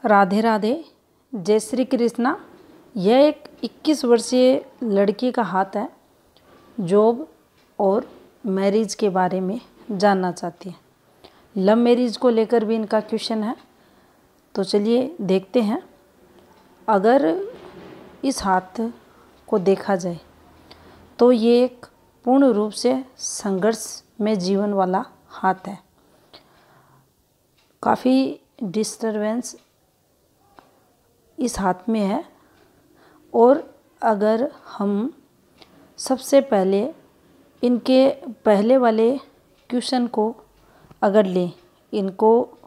राधे राधे, जय श्री कृष्णा। यह एक 21 वर्षीय लड़की का हाथ है, जॉब और मैरिज के बारे में जानना चाहती है। लव मैरिज को लेकर भी इनका क्वेश्चन है, तो चलिए देखते हैं। अगर इस हाथ को देखा जाए तो ये एक पूर्ण रूप से संघर्ष में जीवन वाला हाथ है। काफ़ी डिस्टरबेंस इस हाथ में है। और अगर हम सबसे पहले इनके पहले वाले क्वेश्चन को अगर लें, इनको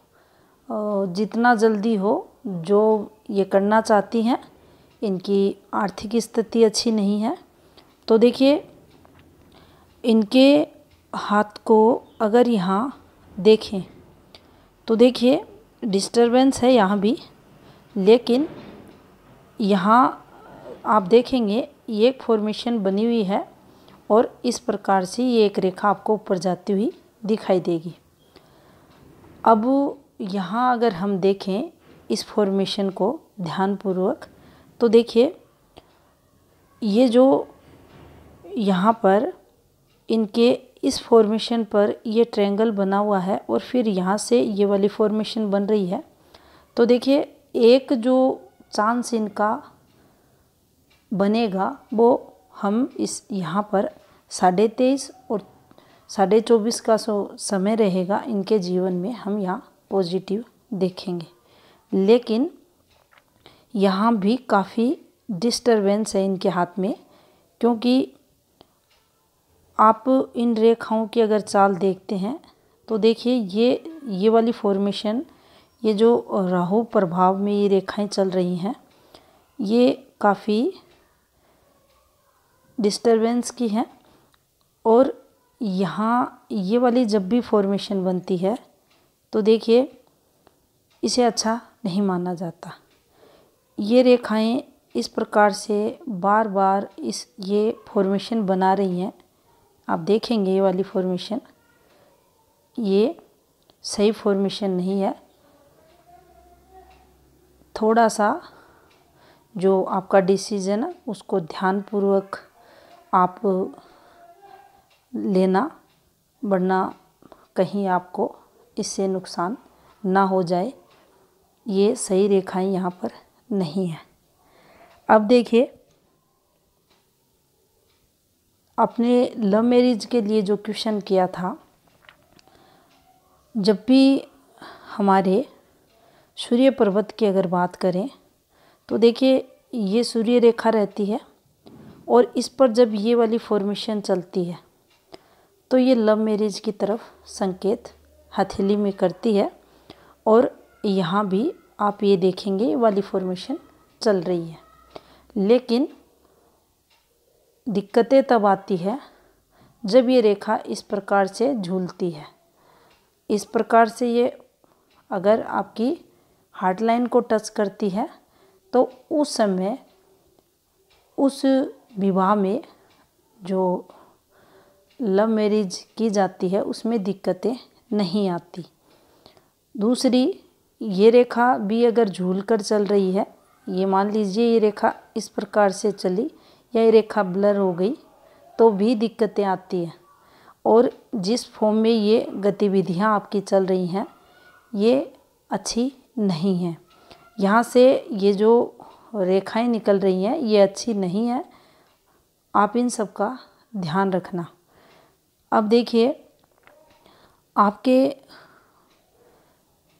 जितना जल्दी हो जो ये करना चाहती हैं, इनकी आर्थिक स्थिति अच्छी नहीं है। तो देखिए, इनके हाथ को अगर यहाँ देखें तो देखिए डिस्टरबेंस है यहाँ भी, लेकिन यहाँ आप देखेंगे ये एक फॉर्मेशन बनी हुई है और इस प्रकार से ये एक रेखा आपको ऊपर जाती हुई दिखाई देगी। अब यहाँ अगर हम देखें इस फॉर्मेशन को ध्यानपूर्वक, तो देखिए ये जो यहाँ पर इनके इस फॉर्मेशन पर ये ट्रायंगल बना हुआ है और फिर यहाँ से ये वाली फॉर्मेशन बन रही है। तो देखिए एक जो चांस इनका बनेगा वो हम इस यहाँ पर 23.5 और 24.5 का समय रहेगा इनके जीवन में, हम यहाँ पॉजिटिव देखेंगे। लेकिन यहाँ भी काफ़ी डिस्टरबेंस है इनके हाथ में, क्योंकि आप इन रेखाओं की अगर चाल देखते हैं तो देखिए ये वाली फॉर्मेशन, ये जो राहु प्रभाव में ये रेखाएं चल रही हैं, ये काफ़ी डिस्टरबेंस की हैं। और यहाँ ये वाली जब भी फॉर्मेशन बनती है तो देखिए इसे अच्छा नहीं माना जाता। ये रेखाएं इस प्रकार से बार बार ये फॉर्मेशन बना रही हैं। आप देखेंगे ये वाली फॉर्मेशन, ये सही फॉर्मेशन नहीं है। थोड़ा सा जो आपका डिसीजन है उसको ध्यानपूर्वक आप लेना, वरना कहीं आपको इससे नुकसान ना हो जाए। ये सही रेखाएं यहाँ पर नहीं है। अब देखिए, अपने लव मैरिज के लिए जो क्वेश्चन किया था, जब भी हमारे सूर्य पर्वत की अगर बात करें तो देखिए ये सूर्य रेखा रहती है और इस पर जब ये वाली फॉर्मेशन चलती है तो ये लव मैरिज की तरफ संकेत हथेली में करती है। और यहाँ भी आप ये देखेंगे ये वाली फॉर्मेशन चल रही है। लेकिन दिक्कतें तब आती है जब ये रेखा इस प्रकार से झूलती है। इस प्रकार से ये अगर आपकी हार्ट लाइन को टच करती है तो उस समय उस विवाह में जो लव मैरिज की जाती है उसमें दिक्कतें नहीं आती। दूसरी, ये रेखा भी अगर झूल कर चल रही है, ये मान लीजिए ये रेखा इस प्रकार से चली या ये रेखा ब्लर हो गई तो भी दिक्कतें आती हैं। और जिस फॉर्म में ये गतिविधियां आपकी चल रही हैं ये अच्छी नहीं है। यहाँ से ये जो रेखाएं निकल रही हैं ये अच्छी नहीं है, आप इन सब का ध्यान रखना। अब देखिए, आपके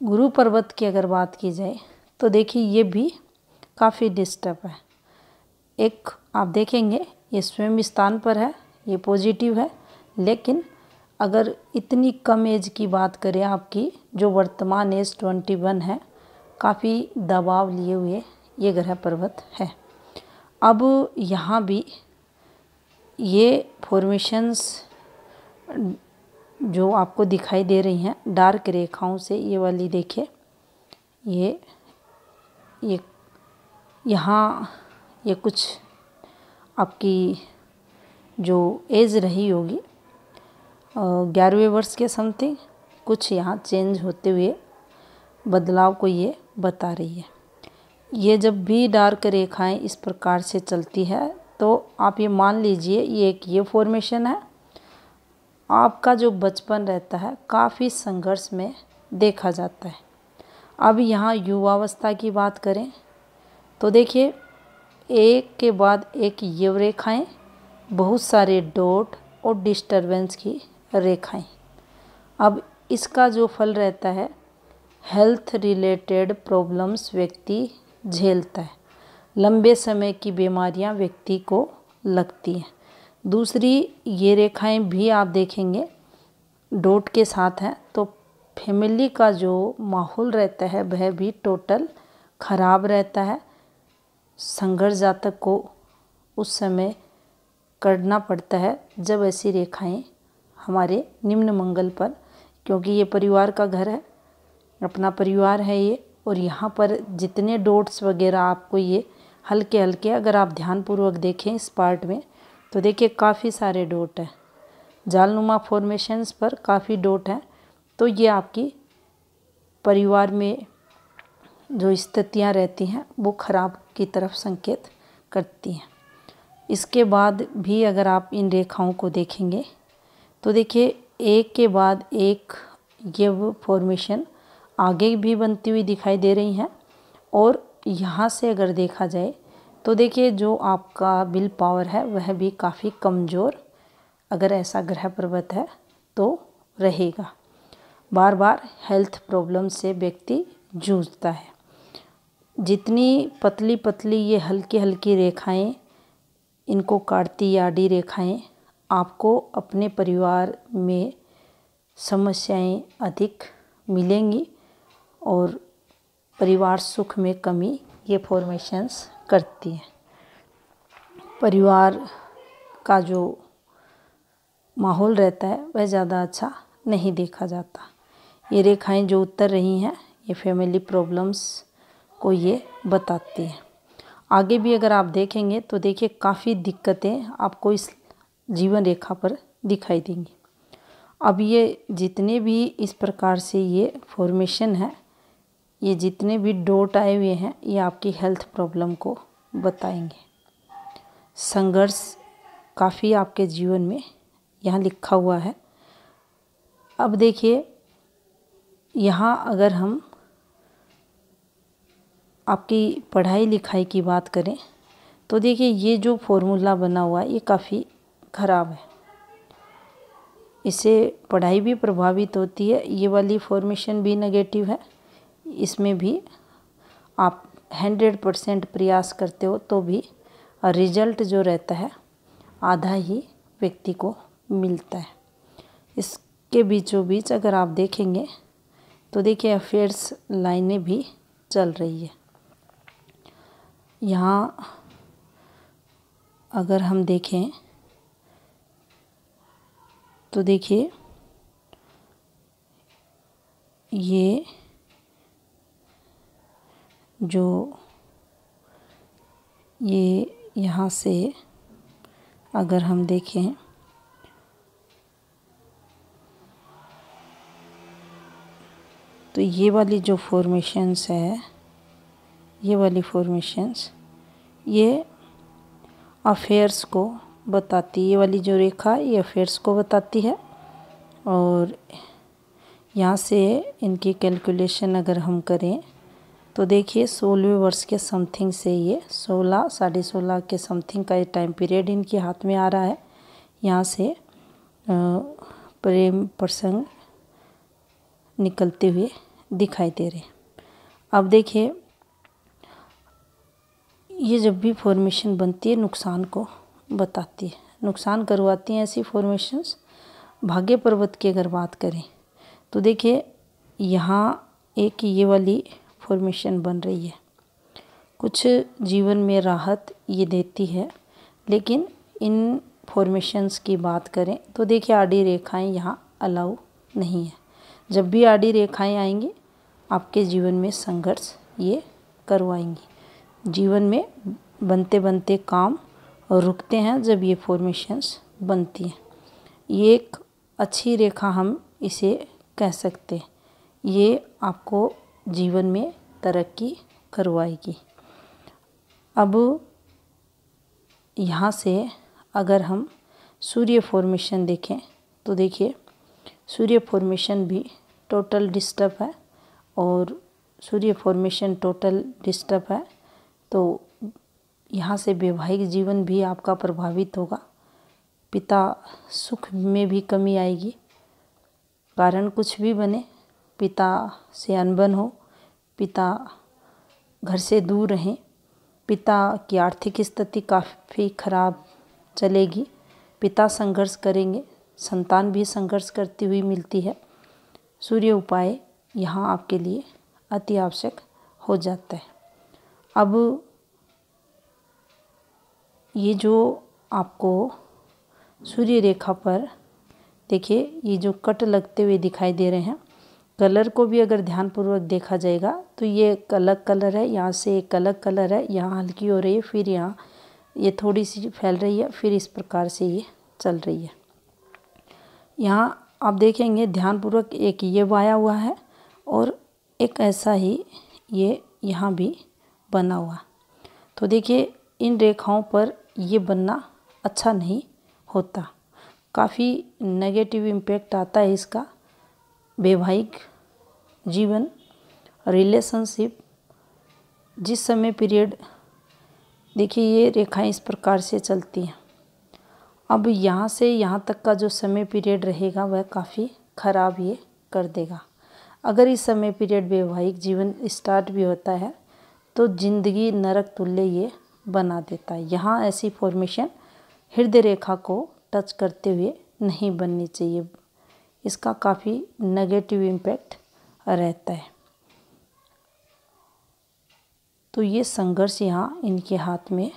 गुरु पर्वत की अगर बात की जाए तो देखिए ये भी काफ़ी डिस्टर्ब है। एक आप देखेंगे ये स्वयं स्थान पर है, ये पॉजिटिव है। लेकिन अगर इतनी कम एज की बात करें, आपकी जो वर्तमान एज 21 है, काफ़ी दबाव लिए हुए ये ग्रह पर्वत है। अब यहाँ भी ये फॉर्मेशंस जो आपको दिखाई दे रही हैं डार्क रेखाओं से, ये वाली देखिए, ये यहाँ ये कुछ आपकी जो एज रही होगी 11वें वर्ष के समथिंग, कुछ यहाँ चेंज होते हुए बदलाव को ये बता रही है। ये जब भी डार्क रेखाएं इस प्रकार से चलती है तो आप ये मान लीजिए ये फॉर्मेशन है। आपका जो बचपन रहता है काफ़ी संघर्ष में देखा जाता है। अब यहाँ युवावस्था की बात करें तो देखिए एक के बाद एक ये रेखाएं, बहुत सारे डॉट और डिस्टरबेंस की रेखाएं। अब इसका जो फल रहता है, हेल्थ रिलेटेड प्रॉब्लम्स व्यक्ति झेलता है, लंबे समय की बीमारियां व्यक्ति को लगती हैं। दूसरी ये रेखाएं भी आप देखेंगे डॉट के साथ हैं तो फैमिली का जो माहौल रहता है वह भी टोटल खराब रहता है। संघर्ष जातक को उस समय करना पड़ता है जब ऐसी रेखाएं हमारे निम्न मंगल पर, क्योंकि ये परिवार का घर है, अपना परिवार है ये, और यहाँ पर जितने डॉट्स वगैरह आपको ये हल्के हल्के, अगर आप ध्यानपूर्वक देखें इस पार्ट में तो देखिए काफ़ी सारे डॉट हैं, जालनुमा फॉर्मेशंस पर काफ़ी डॉट हैं। तो ये आपकी परिवार में जो स्थितियाँ रहती हैं वो खराब की तरफ संकेत करती हैं। इसके बाद भी अगर आप इन रेखाओं को देखेंगे तो देखिए एक के बाद एक ये फॉर्मेशन आगे भी बनती हुई दिखाई दे रही हैं। और यहाँ से अगर देखा जाए तो देखिए जो आपका विल पावर है वह भी काफ़ी कमज़ोर, अगर ऐसा ग्रह पर्वत है तो रहेगा। बार बार हेल्थ प्रॉब्लम से व्यक्ति जूझता है। जितनी पतली पतली ये हल्की हल्की रेखाएं इनको काटती या आड़ी रेखाएं, आपको अपने परिवार में समस्याएं अधिक मिलेंगी और परिवार सुख में कमी ये फॉर्मेशंस करती हैं। परिवार का जो माहौल रहता है वह ज़्यादा अच्छा नहीं देखा जाता। ये रेखाएं जो उतर रही हैं ये फैमिली प्रॉब्लम्स को ये बताती हैं। आगे भी अगर आप देखेंगे तो देखिए काफ़ी दिक्कतें आपको इस जीवन रेखा पर दिखाई देंगी। अब ये जितने भी इस प्रकार से ये फॉर्मेशन है, ये जितने भी डॉट आए हुए हैं ये आपकी हेल्थ प्रॉब्लम को बताएंगे। संघर्ष काफ़ी आपके जीवन में यहाँ लिखा हुआ है। अब देखिए यहाँ अगर हम आपकी पढ़ाई लिखाई की बात करें तो देखिए ये जो फॉर्मूला बना हुआ है ये काफ़ी ख़राब है, इससे पढ़ाई भी प्रभावित होती है। ये वाली फॉर्मेशन भी नेगेटिव है, इसमें भी आप 100% प्रयास करते हो तो भी रिजल्ट जो रहता है आधा ही व्यक्ति को मिलता है। इसके बीचों बीच अगर आप देखेंगे तो देखिए अफेयर्स लाइनें भी चल रही है। यहाँ अगर हम देखें तो देखिए ये जो ये यहाँ से अगर हम देखें तो ये वाली जो फॉर्मेशंस है, ये वाली फॉर्मेशंस ये अफेयर्स को बताती है। ये वाली जो रेखा ये अफेयर्स को बताती है। और यहाँ से इनकी कैलकुलेशन अगर हम करें तो देखिए 16वें वर्ष के समथिंग से ये 16 साढ़े 16 के समथिंग का ये टाइम पीरियड इनके हाथ में आ रहा है। यहाँ से प्रेम प्रसंग निकलते हुए दिखाई दे रहे हैं। अब देखिए ये जब भी फॉर्मेशन बनती है नुकसान को बताती है, नुकसान करवाती हैं ऐसी फॉर्मेशंस। भाग्य पर्वत की अगर बात करें तो देखिए यहाँ एक ये वाली फॉर्मेशन बन रही है, कुछ जीवन में राहत ये देती है। लेकिन इन फॉर्मेशंस की बात करें तो देखिए आड़ी रेखाएं यहाँ अलाउ नहीं है। जब भी आड़ी रेखाएं आएंगी आपके जीवन में संघर्ष ये करवाएंगी। जीवन में बनते बनते काम रुकते हैं जब ये फॉर्मेशंस बनती हैं। ये एक अच्छी रेखा हम इसे कह सकते हैं। ये आपको जीवन में तरक्की करवाएगी। अब यहाँ से अगर हम सूर्य फॉर्मेशन देखें तो देखिए सूर्य फॉर्मेशन भी टोटल डिस्टर्ब है और सूर्य फॉर्मेशन टोटल डिस्टर्ब है, तो यहाँ से वैवाहिक जीवन भी आपका प्रभावित होगा। पिता सुख में भी कमी आएगी, कारण कुछ भी बने, पिता से अनबन हो, पिता घर से दूर रहें, पिता की आर्थिक स्थिति काफ़ी खराब चलेगी, पिता संघर्ष करेंगे, संतान भी संघर्ष करती हुई मिलती है। सूर्य उपाय यहाँ आपके लिए अति आवश्यक हो जाता है। अब ये जो आपको सूर्य रेखा पर देखिए ये जो कट लगते हुए दिखाई दे रहे हैं, कलर को भी अगर ध्यानपूर्वक देखा जाएगा तो ये अलग कलर है, यहाँ से एक अलग कलर है, यहाँ हल्की हो रही है, फिर यहाँ ये थोड़ी सी फैल रही है, फिर इस प्रकार से ये चल रही है। यहाँ आप देखेंगे ध्यानपूर्वक एक ये वाया हुआ है और एक ऐसा ही ये यहाँ भी बना हुआ। तो देखिए इन रेखाओं पर ये बनना अच्छा नहीं होता, काफ़ी नेगेटिव इम्पैक्ट आता है इसका। वैवाहिक जीवन, रिलेशनशिप, जिस समय पीरियड देखिए ये रेखाएं इस प्रकार से चलती हैं। अब यहाँ से यहाँ तक का जो समय पीरियड रहेगा वह काफ़ी ख़राब ये कर देगा। अगर इस समय पीरियड वैवाहिक जीवन स्टार्ट भी होता है तो ज़िंदगी नरक तुल्य ये बना देता है। यहाँ ऐसी फॉर्मेशन हृदय रेखा को टच करते हुए नहीं बननी चाहिए, इसका काफ़ी नेगेटिव इम्पैक्ट रहता है। तो ये संघर्ष यहाँ इनके हाथ में,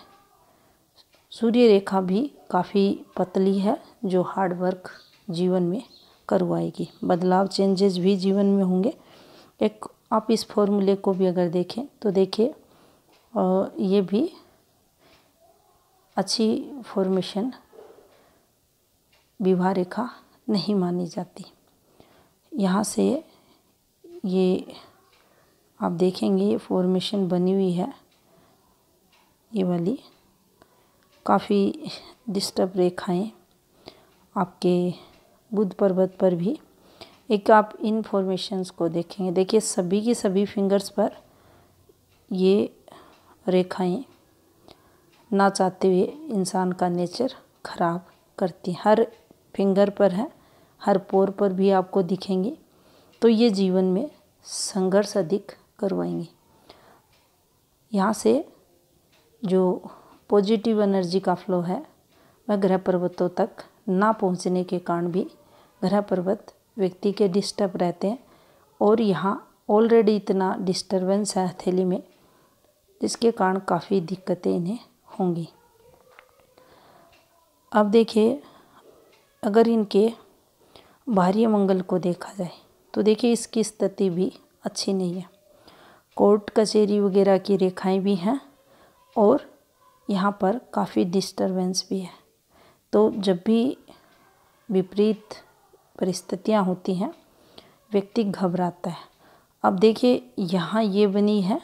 सूर्य रेखा भी काफ़ी पतली है जो हार्ड वर्क जीवन में करवाएगी। बदलाव, चेंजेस भी जीवन में होंगे। एक आप इस फॉर्मूले को भी अगर देखें तो देखिए ये भी अच्छी फॉर्मेशन विवाह रेखा नहीं मानी जाती। यहाँ से ये आप देखेंगे ये फॉर्मेशन बनी हुई है, ये वाली काफ़ी डिस्टर्ब रेखाएं आपके बुध पर्वत पर भी। एक आप इन फॉर्मेशंस को देखेंगे, देखिए सभी की सभी फिंगर्स पर ये रेखाएं ना चाहते हुए इंसान का नेचर खराब करती, हर फिंगर पर है, हर पोर पर भी आपको दिखेंगी। तो ये जीवन में संघर्ष अधिक करवाएंगे। यहाँ से जो पॉजिटिव एनर्जी का फ्लो है वह ग्रह पर्वतों तक ना पहुँचने के कारण भी ग्रह पर्वत व्यक्ति के डिस्टर्ब रहते हैं और यहाँ ऑलरेडी इतना डिस्टर्बेंस है हथेली में, जिसके कारण काफ़ी दिक्कतें इन्हें होंगी। अब देखिए अगर इनके बाहरी मंगल को देखा जाए तो देखिए इसकी स्थिति भी अच्छी नहीं है, कोर्ट कचहरी वगैरह की रेखाएं भी हैं और यहाँ पर काफ़ी डिस्टर्बेंस भी है। तो जब भी विपरीत परिस्थितियाँ होती हैं व्यक्ति घबराता है। अब देखिए यहाँ ये बनी है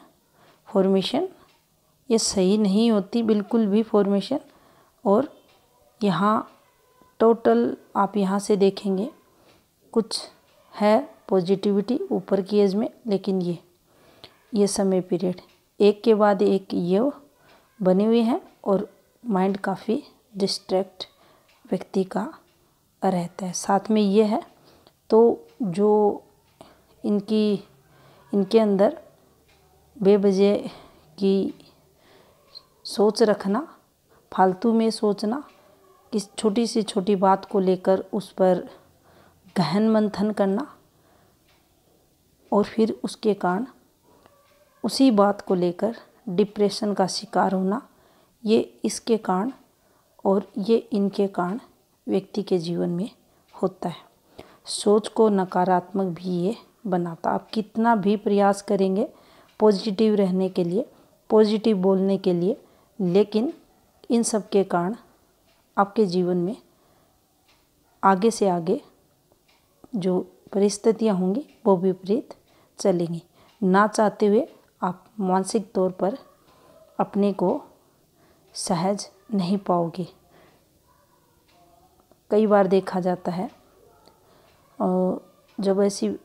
फॉर्मेशन, ये सही नहीं होती बिल्कुल भी फॉर्मेशन, और यहाँ टोटल आप यहाँ से देखेंगे कुछ है पॉजिटिविटी ऊपर की एज में, लेकिन ये समय पीरियड एक के बाद एक ये बनी हुई है और माइंड काफ़ी डिस्ट्रैक्ट व्यक्ति का रहता है। साथ में ये है तो जो इनके अंदर बेवजह की सोच रखना, फालतू में सोचना, किस छोटी सी छोटी बात को लेकर उस पर गहन मंथन करना और फिर उसके कारण उसी बात को लेकर डिप्रेशन का शिकार होना, ये इसके कारण और ये इनके कारण व्यक्ति के जीवन में होता है। सोच को नकारात्मक भी ये बनाता। आप कितना भी प्रयास करेंगे पॉजिटिव रहने के लिए, पॉजिटिव बोलने के लिए, लेकिन इन सब के कारण आपके जीवन में आगे से आगे जो परिस्थितियाँ होंगी वो विपरीत चलेंगी। ना चाहते हुए आप मानसिक तौर पर अपने को सहज नहीं पाओगे। कई बार देखा जाता है और जब ऐसी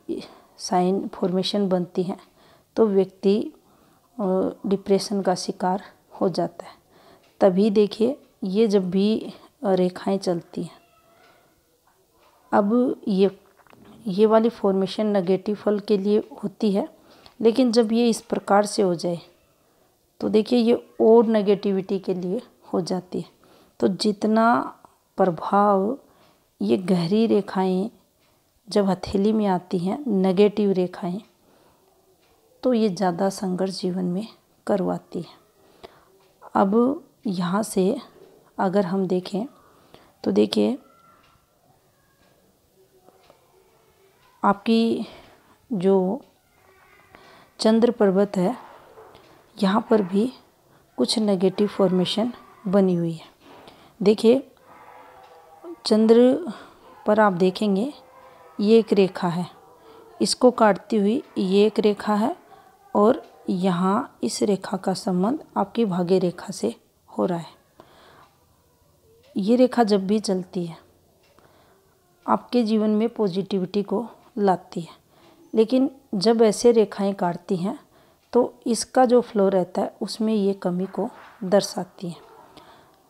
साइन फॉर्मेशन बनती हैं तो व्यक्ति डिप्रेशन का शिकार हो जाता है। तभी देखिए ये जब भी रेखाएं चलती हैं, अब ये वाली फॉर्मेशन नेगेटिव फल के लिए होती है, लेकिन जब ये इस प्रकार से हो जाए तो देखिए ये और नेगेटिविटी के लिए हो जाती है। तो जितना प्रभाव ये गहरी रेखाएं जब हथेली में आती हैं, नेगेटिव रेखाएं, तो ये ज़्यादा संघर्ष जीवन में करवाती है। अब यहाँ से अगर हम देखें तो देखिए आपकी जो चंद्र पर्वत है, यहाँ पर भी कुछ नेगेटिव फॉर्मेशन बनी हुई है। देखिए चंद्र पर आप देखेंगे ये एक रेखा है, इसको काटती हुई ये एक रेखा है, और यहाँ इस रेखा का संबंध आपकी भाग्य रेखा से हो रहा है। ये रेखा जब भी चलती है आपके जीवन में पॉजिटिविटी को लाती है, लेकिन जब ऐसे रेखाएं काटती हैं तो इसका जो फ्लो रहता है उसमें ये कमी को दर्शाती है।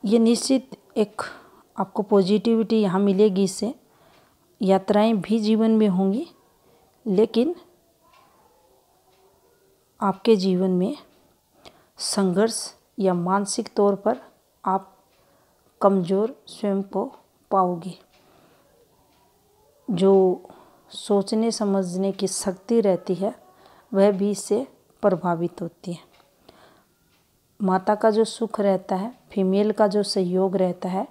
ये निश्चित एक आपको पॉजिटिविटी यहाँ मिलेगी, इससे यात्राएं भी जीवन में होंगी, लेकिन आपके जीवन में संघर्ष या मानसिक तौर पर आप कमज़ोर स्वयं को पाओगे। जो सोचने समझने की शक्ति रहती है वह भी इससे प्रभावित होती है। माता का जो सुख रहता है, फीमेल का जो सहयोग रहता है,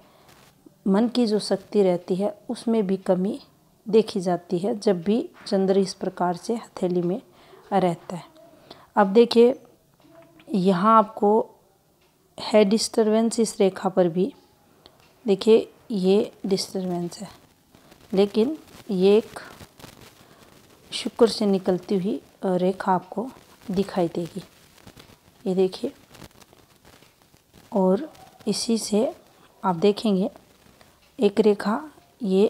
मन की जो शक्ति रहती है, उसमें भी कमी देखी जाती है जब भी चंद्र इस प्रकार से हथेली में रहता है। अब देखिए यहाँ आपको है डिस्टरबेंस, इस रेखा पर भी देखिए ये डिस्टरबेंस है, लेकिन ये एक शुक्र से निकलती हुई रेखा आपको दिखाई देगी, ये देखिए। और इसी से आप देखेंगे एक रेखा ये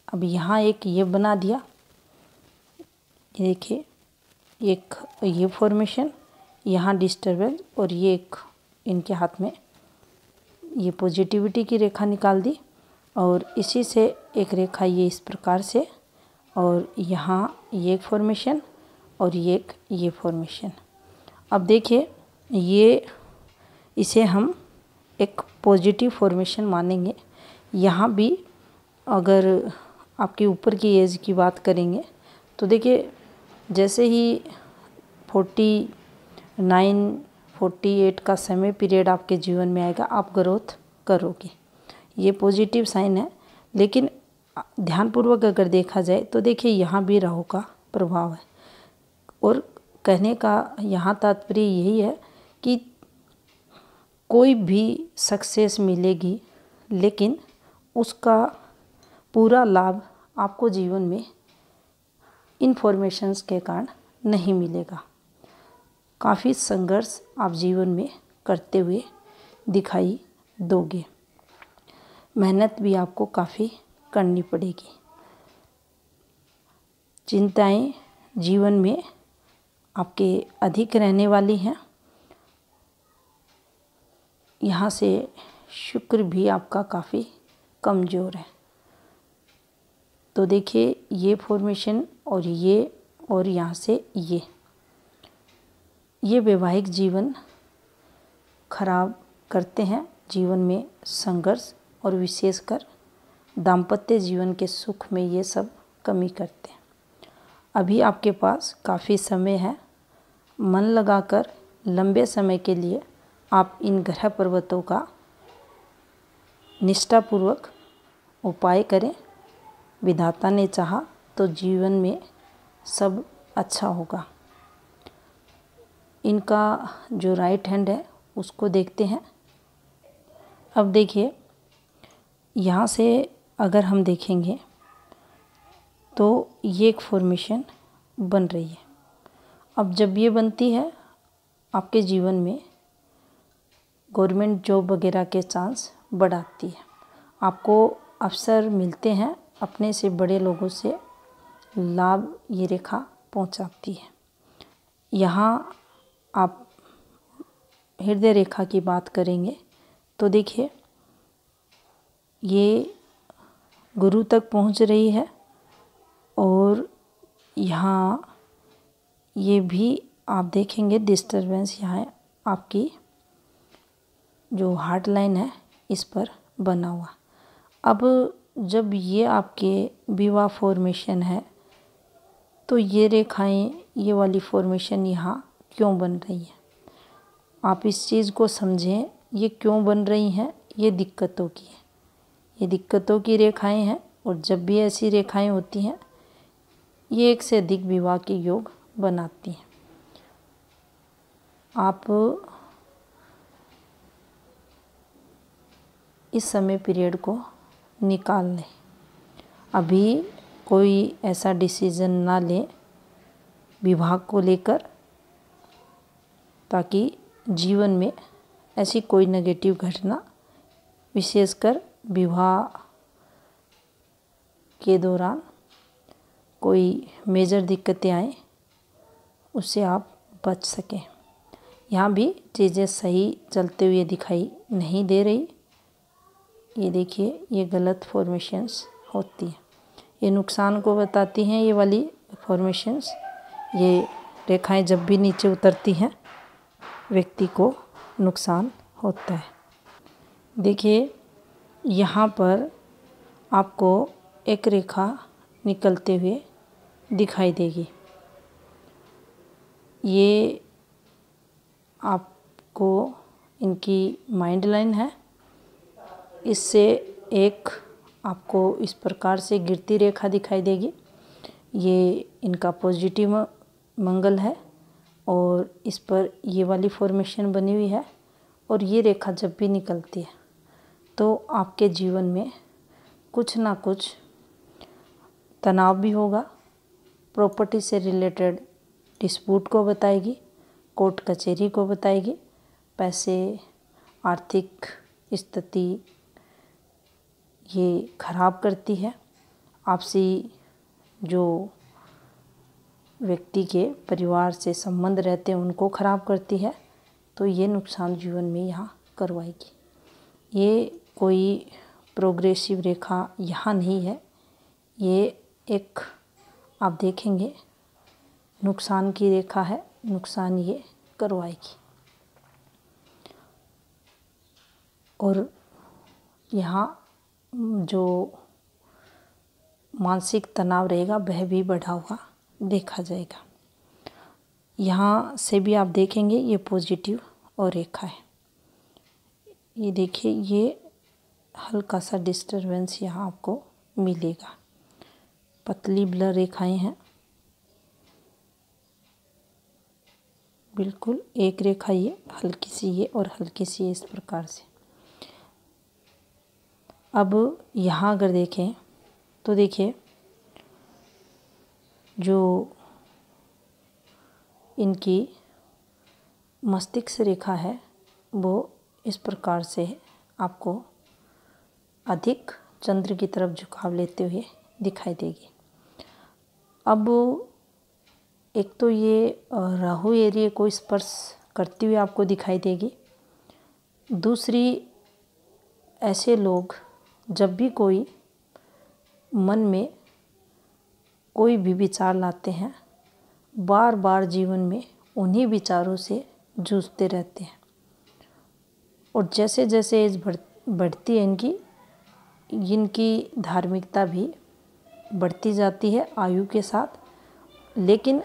अब यहाँ एक ये बना दिया, ये देखिए एक ये फॉर्मेशन, यहाँ डिस्टरबेंस, और ये एक इनके हाथ में ये पॉजिटिविटी की रेखा निकाल दी, और इसी से एक रेखा ये इस प्रकार से, और यहाँ ये एक फॉर्मेशन और ये फॉर्मेशन। अब देखिए ये इसे हम एक पॉजिटिव फॉर्मेशन मानेंगे। यहाँ भी अगर आपके ऊपर की एज की बात करेंगे तो देखिए जैसे ही 49 48 का समय पीरियड आपके जीवन में आएगा आप ग्रोथ करोगे, ये पॉजिटिव साइन है। लेकिन ध्यानपूर्वक अगर देखा जाए तो देखिए यहाँ भी राहु का प्रभाव है, और कहने का यहाँ तात्पर्य यही है कि कोई भी सक्सेस मिलेगी, लेकिन उसका पूरा लाभ आपको जीवन में इन्फॉर्मेशंस के कारण नहीं मिलेगा। काफ़ी संघर्ष आप जीवन में करते हुए दिखाई दोगे, मेहनत भी आपको काफ़ी करनी पड़ेगी। चिंताएं जीवन में आपके अधिक रहने वाली हैं। यहाँ से शुक्र भी आपका काफ़ी कमज़ोर है। तो देखिए ये फॉर्मेशन और यहाँ से ये वैवाहिक जीवन खराब करते हैं, जीवन में संघर्ष और विशेषकर दाम्पत्य जीवन के सुख में ये सब कमी करते हैं। अभी आपके पास काफ़ी समय है, मन लगाकर लंबे समय के लिए आप इन ग्रह पर्वतों का निष्ठापूर्वक उपाय करें। विधाता ने चाहा तो जीवन में सब अच्छा होगा। इनका जो राइट हैंड है उसको देखते हैं। अब देखिए यहाँ से अगर हम देखेंगे तो ये एक फॉर्मेशन बन रही है। अब जब ये बनती है, आपके जीवन में गवर्नमेंट जॉब वगैरह के चांस बढ़ाती है। आपको अवसर मिलते हैं, अपने से बड़े लोगों से लाभ ये रेखा पहुंचाती है। यहाँ आप हृदय रेखा की बात करेंगे तो देखिए, ये गुरु तक पहुंच रही है और यहाँ ये भी आप देखेंगे डिस्टरबेंस यहाँ है, आपकी जो हार्ट लाइन है इस पर बना हुआ। अब जब ये आपके विवाह फॉर्मेशन है तो ये रेखाएं, ये वाली फॉर्मेशन यहाँ क्यों बन रही है, आप इस चीज़ को समझें। ये क्यों बन रही हैं, ये दिक्कतों की है, ये दिक्कतों की रेखाएं हैं। और जब भी ऐसी रेखाएं होती हैं, ये एक से अधिक विवाह के योग बनाती हैं। आप इस समय पीरियड को निकाल लें, अभी कोई ऐसा डिसीज़न ना लें विवाह को लेकर, ताकि जीवन में ऐसी कोई नेगेटिव घटना, विशेषकर विवाह के दौरान कोई मेजर दिक्कतें आए, उससे आप बच सकें। यहाँ भी चीज़ें सही चलते हुए दिखाई नहीं दे रही। ये देखिए, ये गलत फॉर्मेशंस होती हैं, ये नुकसान को बताती हैं। ये वाली फॉर्मेशंस, ये रेखाएं जब भी नीचे उतरती हैं, व्यक्ति को नुकसान होता है। देखिए, यहाँ पर आपको एक रेखा निकलते हुए दिखाई देगी। ये आपको इनकी माइंड लाइन है, इससे एक आपको इस प्रकार से गिरती रेखा दिखाई देगी। ये इनका पॉजिटिव मंगल है और इस पर ये वाली फॉर्मेशन बनी हुई है। और ये रेखा जब भी निकलती है तो आपके जीवन में कुछ ना कुछ तनाव भी होगा, प्रॉपर्टी से रिलेटेड डिस्प्यूट को बताएगी, कोर्ट कचहरी को बताएगी, पैसे, आर्थिक स्थिति ये खराब करती है, आपसी जो व्यक्ति के परिवार से संबंध रहते हैं उनको खराब करती है। तो ये नुकसान जीवन में यहाँ करवाएगी। ये कोई प्रोग्रेसिव रेखा यहाँ नहीं है, ये एक आप देखेंगे नुकसान की रेखा है, नुकसान ये करवाएगी। और यहाँ जो मानसिक तनाव रहेगा वह भी बढ़ा हुआ देखा जाएगा। यहाँ से भी आप देखेंगे ये पॉजिटिव और रेखा है। ये देखिए, ये हल्का सा डिस्टरबेंस यहाँ आपको मिलेगा, पतली ब्लर रेखाएं हैं, बिल्कुल एक रेखा ये, हल्की सी ये और हल्की सी ये, इस प्रकार से। अब यहाँ अगर देखें तो देखिए, जो इनकी मस्तिष्क रेखा है वो इस प्रकार से आपको अधिक चंद्र की तरफ झुकाव लेते हुए दिखाई देगी। अब एक तो ये राहु एरिया को स्पर्श करती हुई आपको दिखाई देगी। दूसरी, ऐसे लोग जब भी कोई मन में कोई भी विचार लाते हैं, बार बार जीवन में उन्हीं विचारों से जूझते रहते हैं। और जैसे जैसे एज बढ़ती है इनकी धार्मिकता भी बढ़ती जाती है आयु के साथ। लेकिन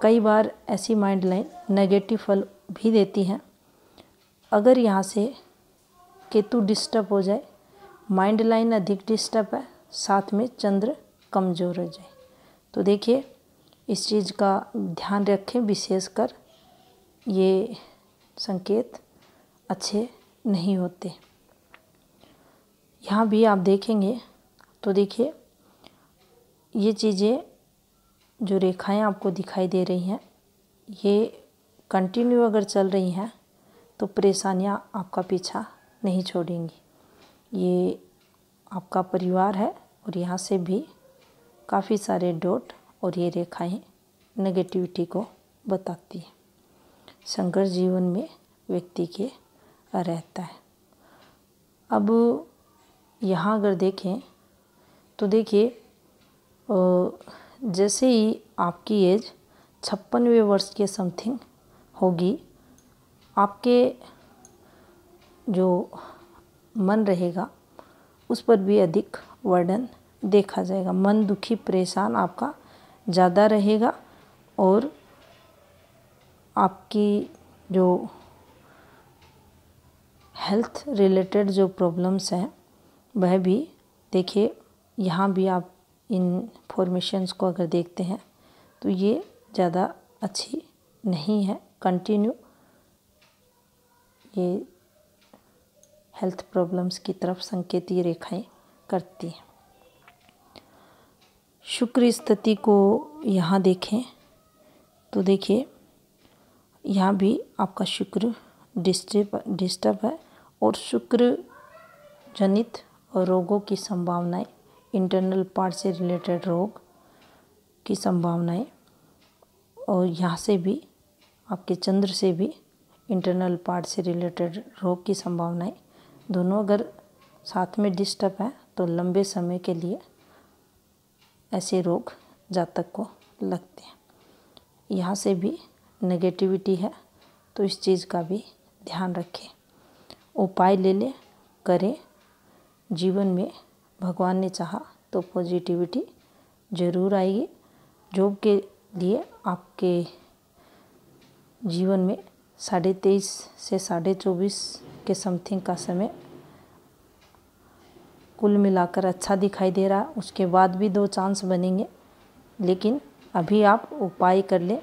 कई बार ऐसी माइंड लाइन नेगेटिव फल भी देती हैं। अगर यहाँ से केतु डिस्टर्ब हो जाए, माइंड लाइन अधिक डिस्टर्ब है, साथ में चंद्र कमज़ोर हो जाए, तो देखिए इस चीज़ का ध्यान रखें। विशेषकर ये संकेत अच्छे नहीं होते। यहाँ भी आप देखेंगे तो देखिए, ये चीज़ें जो रेखाएं आपको दिखाई दे रही हैं, ये कंटिन्यू अगर चल रही हैं तो परेशानियां आपका पीछा नहीं छोड़ेंगी। ये आपका परिवार है और यहाँ से भी काफ़ी सारे डॉट और ये रेखाएं नेगेटिविटी को बताती है। संघर्ष जीवन में व्यक्ति के रहता है। अब यहाँ अगर देखें तो देखिए, जैसे ही आपकी एज 56वें वर्ष के समथिंग होगी, आपके जो मन रहेगा उस पर भी अधिक वर्डन देखा जाएगा। मन दुखी परेशान आपका ज़्यादा रहेगा और आपकी जो हेल्थ रिलेटेड जो प्रॉब्लम्स हैं वह भी देखिए, यहाँ भी आप इन फॉर्मेशंस को अगर देखते हैं तो ये ज़्यादा अच्छी नहीं है। कंटिन्यू ये हेल्थ प्रॉब्लम्स की तरफ संकेत ये रेखाएं करती हैं। शुक्र स्थिति को यहाँ देखें तो देखिए, यहाँ भी आपका शुक्र डिस्टर्ब है और शुक्र जनित रोगों की संभावनाएं, इंटरनल पार्ट से रिलेटेड रोग की संभावनाएं, और यहाँ से भी आपके चंद्र से भी इंटरनल पार्ट से रिलेटेड रोग की संभावनाएं, दोनों अगर साथ में डिस्टर्ब है तो लंबे समय के लिए ऐसे रोग जातक को लगते हैं। यहाँ से भी नेगेटिविटी है तो इस चीज़ का भी ध्यान रखें। उपाय ले लें, करें। जीवन में भगवान ने चाहा तो पॉजिटिविटी ज़रूर आएगी। जॉब के लिए आपके जीवन में 23.5 से 24.5 के समथिंग का समय कुल मिलाकर अच्छा दिखाई दे रहा। उसके बाद भी 2 चांस बनेंगे, लेकिन अभी आप उपाय कर लें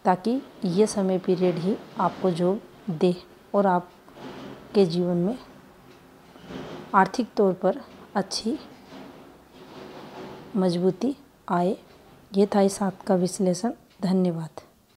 ताकि ये समय पीरियड ही आपको जॉब दे और आपके जीवन में आर्थिक तौर पर अच्छी मजबूती आए। ये था इस हाथ का विश्लेषण। धन्यवाद।